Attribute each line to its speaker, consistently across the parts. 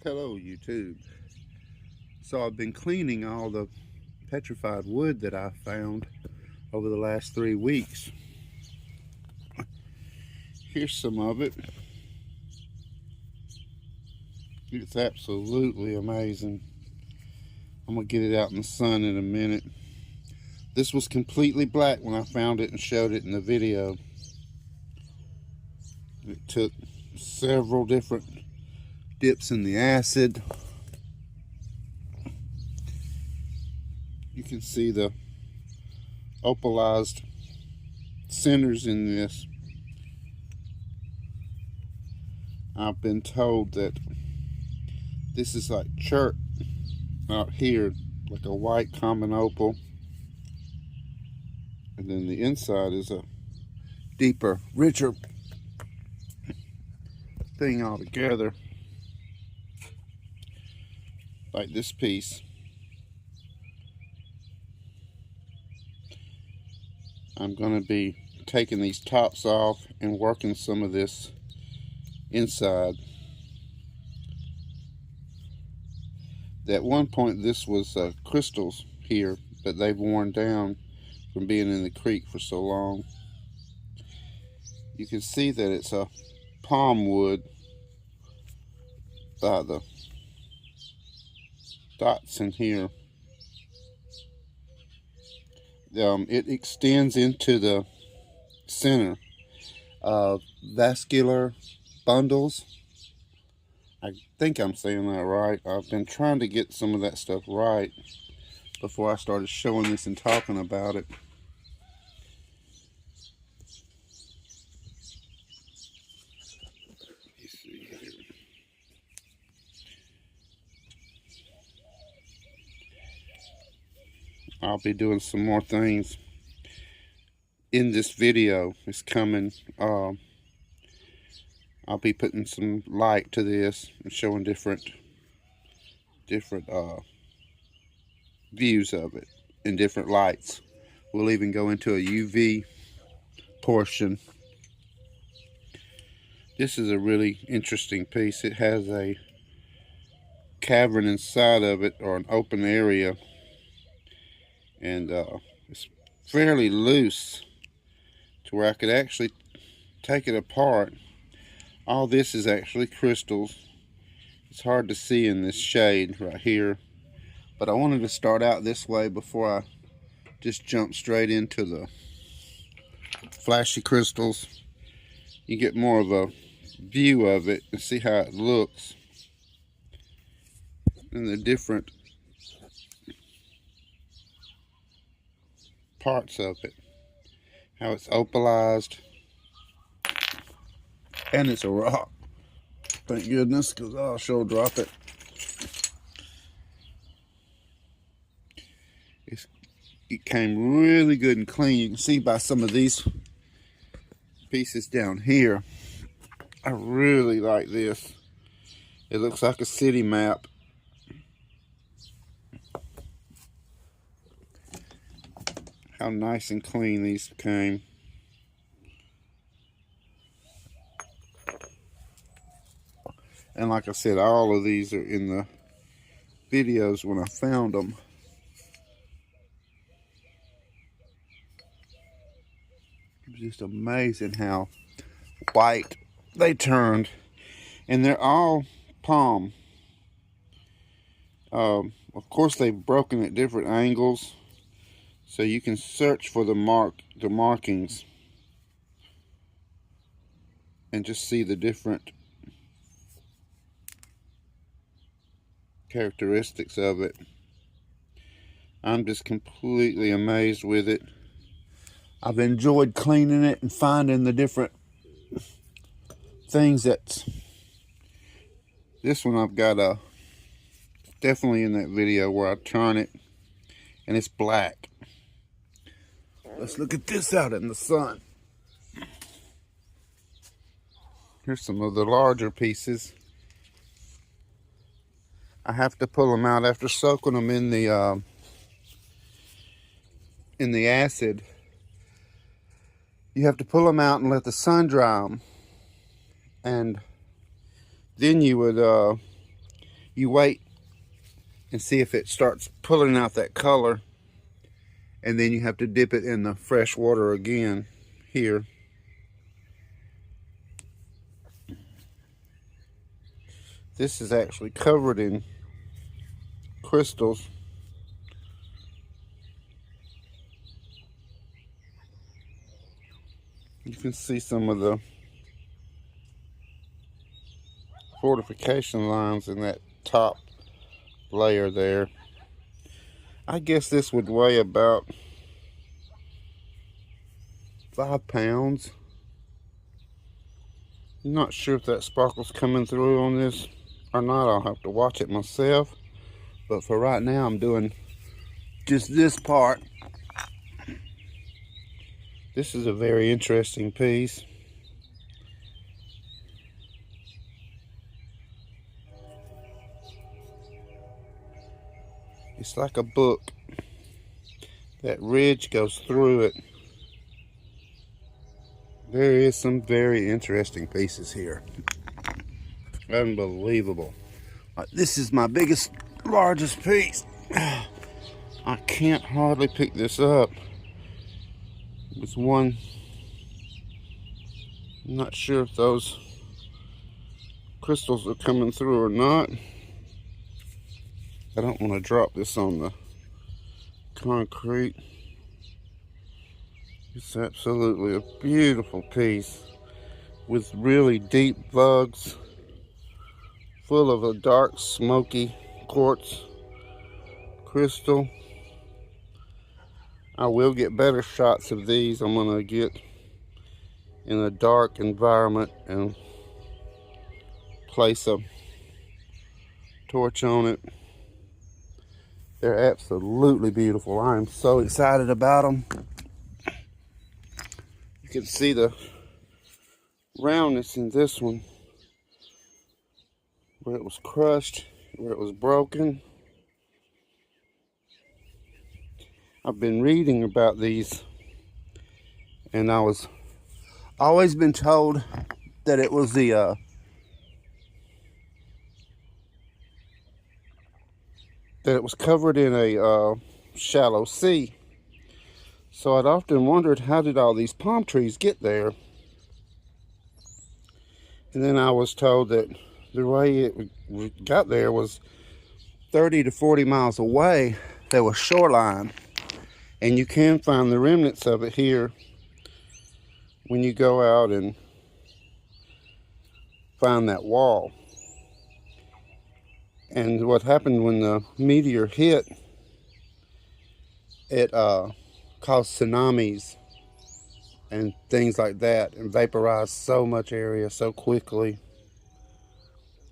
Speaker 1: Hello YouTube. So I've been cleaning all the petrified wood that I found over the last 3 weeks. Here's some of it. It's absolutely amazing. I'm gonna get it out in the sun in a minute. This was completely black when I found it and showed it in the video. It took several different dips in the acid. You can see the opalized centers in this. I've been told that this is like chert out here, like a white common opal, and then the inside is a deeper, richer thing altogether, like this piece. I'm going to be taking these tops off and working some of this inside. At one point this was crystals here, but they've worn down from being in the creek for so long. You can see that it's a palm wood by the dots in here. It extends into the center of vascular bundles. I think I'm saying that right. I've been trying to get some of that stuff right before I started showing this and talking about it. You see here. I'll be doing some more things in this video. It's coming. I'll be putting some light to this and showing different views of it in different lights. We'll even go into a UV portion. This is a really interesting piece. It has a cavern inside of it, or an open area, and it's fairly loose to where I could actually take it apart. All this is actually crystals. It's hard to see in this shade right here, but I wanted to start out this way before I just jump straight into the flashy crystals. You get more of a view of it and see how it looks and the different parts of it, how it's opalized, and it's a rock. Thank goodness, because I'll sure drop it. It came really good and clean. You can see by some of these pieces down here. I really like this. It looks like a city map. How nice and clean these came. And like I said, all of these are in the videos when I found them. It's just amazing how white they turned. And they're all palm. Of course, they've broken at different angles, so you can search for the markings and just see the different characteristics of it. I'm just completely amazed with it. I've enjoyed cleaning it and finding the different things that this one I've got definitely in that video where I turn it and it's black. Let's look at this out in the sun. Here's some of the larger pieces. I have to pull them out after soaking them in the acid. You have to pull them out and let the sun dry them, and then you would You wait and see if it starts pulling out that color, and then you have to dip it in the fresh water again here. This is actually covered in crystals. You can see some of the fortification lines in that top layer there. I guess this would weigh about 5 pounds. I'm not sure if that sparkle's coming through on this or not. I'll have to watch it myself. But for right now, I'm doing just this part. This is a very interesting piece. It's like a book. That ridge goes through it. There is some very interesting pieces here. Unbelievable. This is my biggest, largest piece. I can't hardly pick this up. It's one. I'm not sure if those crystals are coming through or not. I don't want to drop this on the concrete. It's absolutely a beautiful piece with really deep bugs, full of a dark, smoky quartz crystal. I will get better shots of these. I'm going to get in a dark environment and place a torch on it. They're absolutely beautiful. I am so excited about them. You can see the roundness in this one, where it was crushed, where it was broken. I've been reading about these, and I was always been told that it was the that it was covered in a shallow sea. So I'd often wondered, how did all these palm trees get there? And then I was told that the way it got there was 30 to 40 miles away. There was shoreline. And you can find the remnants of it here when you go out and find that wall. And what happened when the meteor hit, it caused tsunamis and things like that, and vaporized so much area so quickly.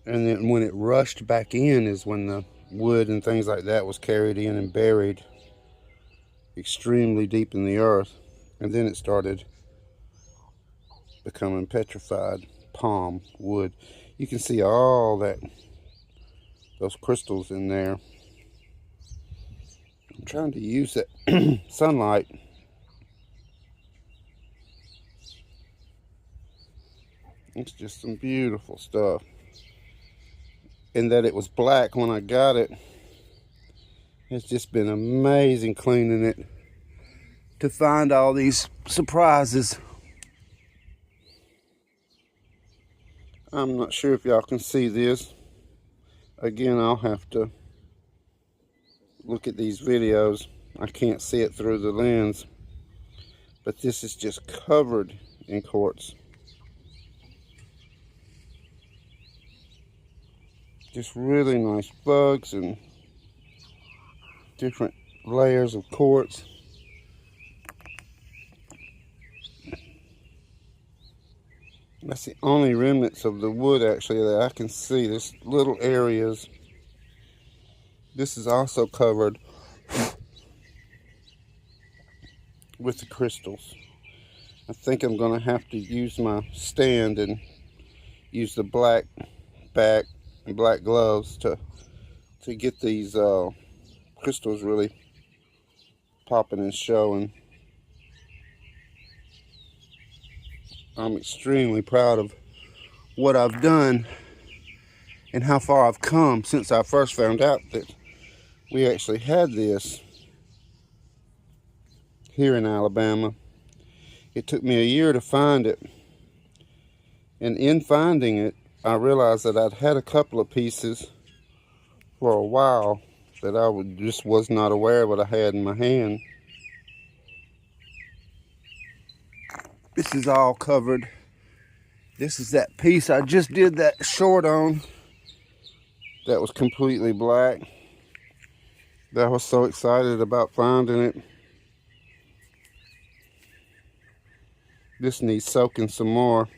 Speaker 1: And then when it rushed back in is when the wood and things like that was carried in and buried extremely deep in the earth, and then it started becoming petrified palm wood. You can see all that, those crystals in there. I'm trying to use that sunlight. It's just some beautiful stuff. And that it was black when I got it. It's just been amazing cleaning it to find all these surprises. I'm not sure if y'all can see this. Again, I'll have to look at these videos. I can't see it through the lens. But this is just covered in quartz. Just really nice bugs and different layers of quartz. That's the only remnants of the wood actually that I can see. There's little areas. This is also covered with the crystals. I think I'm going to have to use my stand and use the black back and black gloves to get these crystals really popping and showing. I'm extremely proud of what I've done, and how far I've come since I first found out that we actually had this here in Alabama. It took me a year to find it, and in finding it, I realized that I'd had a couple of pieces for a while that I just was not aware of what I had in my hand. This is all covered. This is that piece I just did that short on that was completely black. I was so excited about finding it. This needs soaking some more.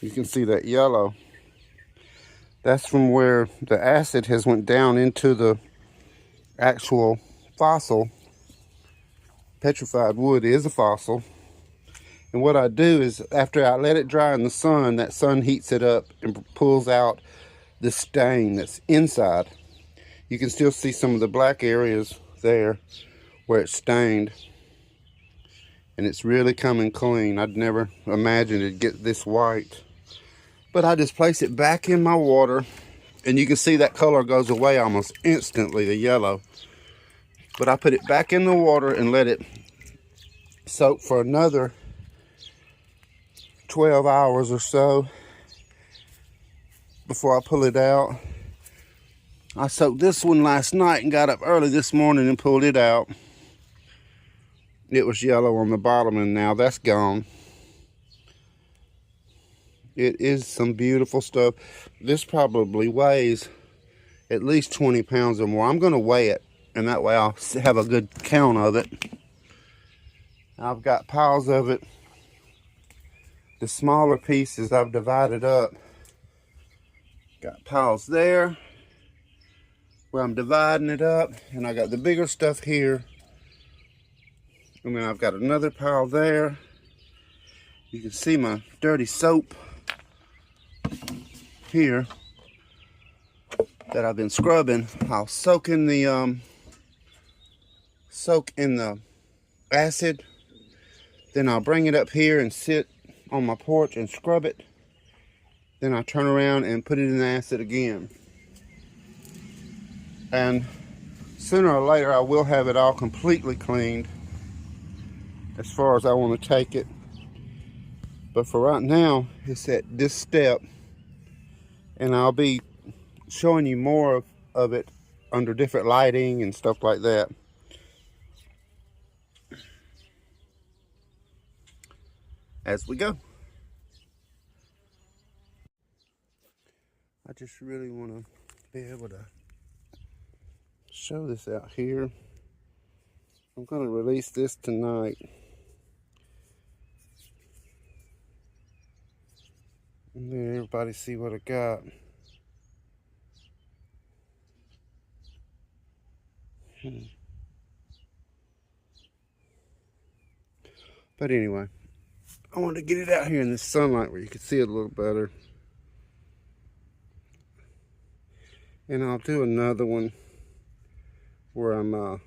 Speaker 1: You can see that yellow. That's from where the acid has went down into the actual fossil. Petrified wood is a fossil. And what I do is, after I let it dry in the sun, that sun heats it up and pulls out the stain that's inside. You can still see some of the black areas there where it's stained. And it's really coming clean. I'd never imagined it'd get this white. But I just place it back in my water, and you can see that color goes away almost instantly, the yellow. But I put it back in the water and let it soak for another 12 hours or so before I pull it out. I soaked this one last night and got up early this morning and pulled it out. It was yellow on the bottom, and now that's gone. It is some beautiful stuff. This probably weighs at least 20 pounds or more. I'm going to weigh it, and that way I'll have a good count of it. I've got piles of it. The smaller pieces I've divided up. Got piles there where I'm dividing it up, and I got the bigger stuff here. And then I've got another pile there. You can see my dirty soap here that I've been scrubbing. I'll soak in the acid, then I'll bring it up here and sit on my porch and scrub it. Then I turn around and put it in the acid again. And sooner or later I will have it all completely cleaned as far as I want to take it. But for right now, it's at this step, and I'll be showing you more of it under different lighting and stuff like that. As we go. I just really want to be able to show this out here. I'm going to release this tonight. And then everybody see what I got. But anyway, I wanted to get it out here in the sunlight where you can see it a little better. And I'll do another one where I'm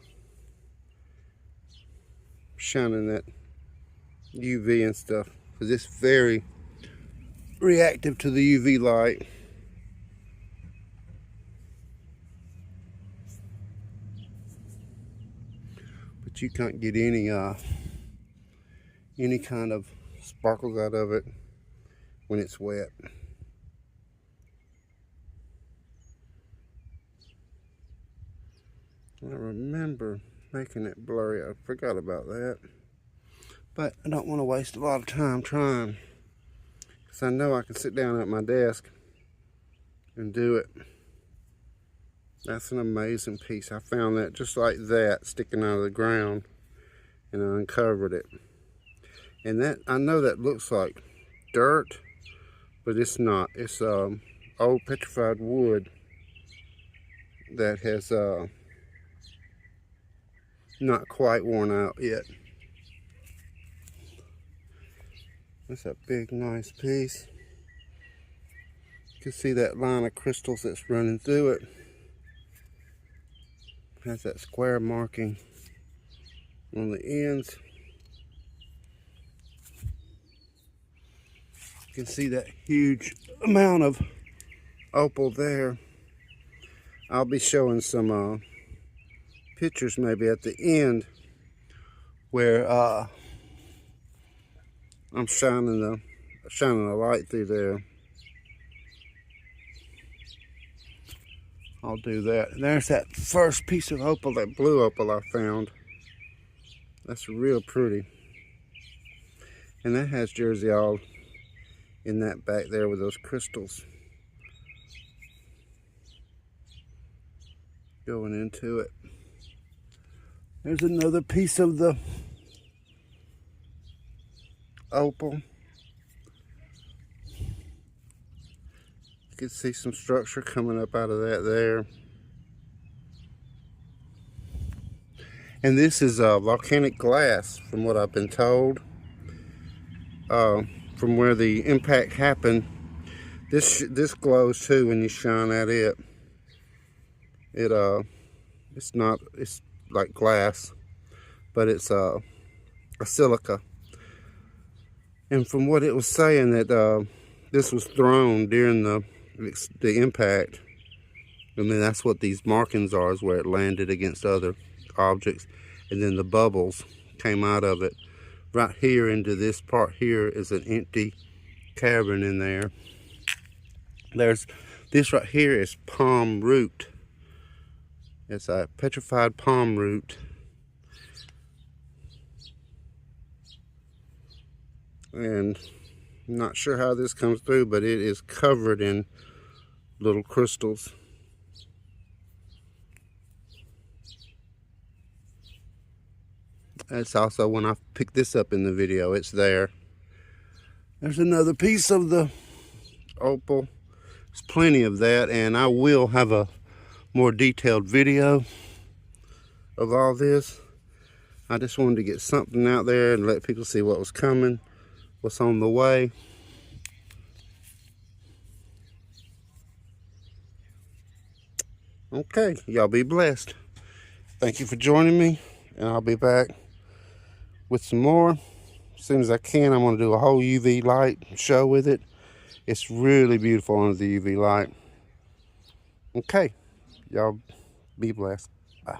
Speaker 1: shining that UV and stuff, because it's very reactive to the UV light. But you can't get any kind of sparkles out of it when it's wet. I remember making it blurry. I forgot about that. But I don't want to waste a lot of time trying, because I know I can sit down at my desk and do it. That's an amazing piece. I found that just like that, sticking out of the ground, and I uncovered it. And that, I know that looks like dirt, but it's not. It's old petrified wood that has not quite worn out yet. That's a big, nice piece. You can see that line of crystals that's running through it. Has that square marking on the ends. You can see that huge amount of opal there. I'll be showing some pictures maybe at the end where I'm shining a light through there. I'll do that. And there's that first piece of opal, that blue opal I found. That's real pretty. And that has Jersey all in that back there with those crystals going into it. There's another piece of the opal. You can see some structure coming up out of that there. And this is volcanic glass, from what I've been told. From where the impact happened, this glows too when you shine at it. It's like glass, but it's a silica. And from what it was saying, that this was thrown during the impact, and then that's what these markings are, is where it landed against other objects, and then the bubbles came out of it. Right here into this part here is an empty cavern in there. This right here is palm root. It's a petrified palm root. And I'm not sure how this comes through, but it is covered in little crystals. That's also, when I picked this up in the video, it's there. There's another piece of the opal. There's plenty of that, and I will have a more detailed video of all this. I just wanted to get something out there and let people see what was coming, what's on the way. Okay, y'all be blessed. Thank you for joining me, and I'll be back with some more. As soon as I can, I'm going to do a whole UV light show with it. It's really beautiful under the UV light. Okay, y'all be blessed. Bye.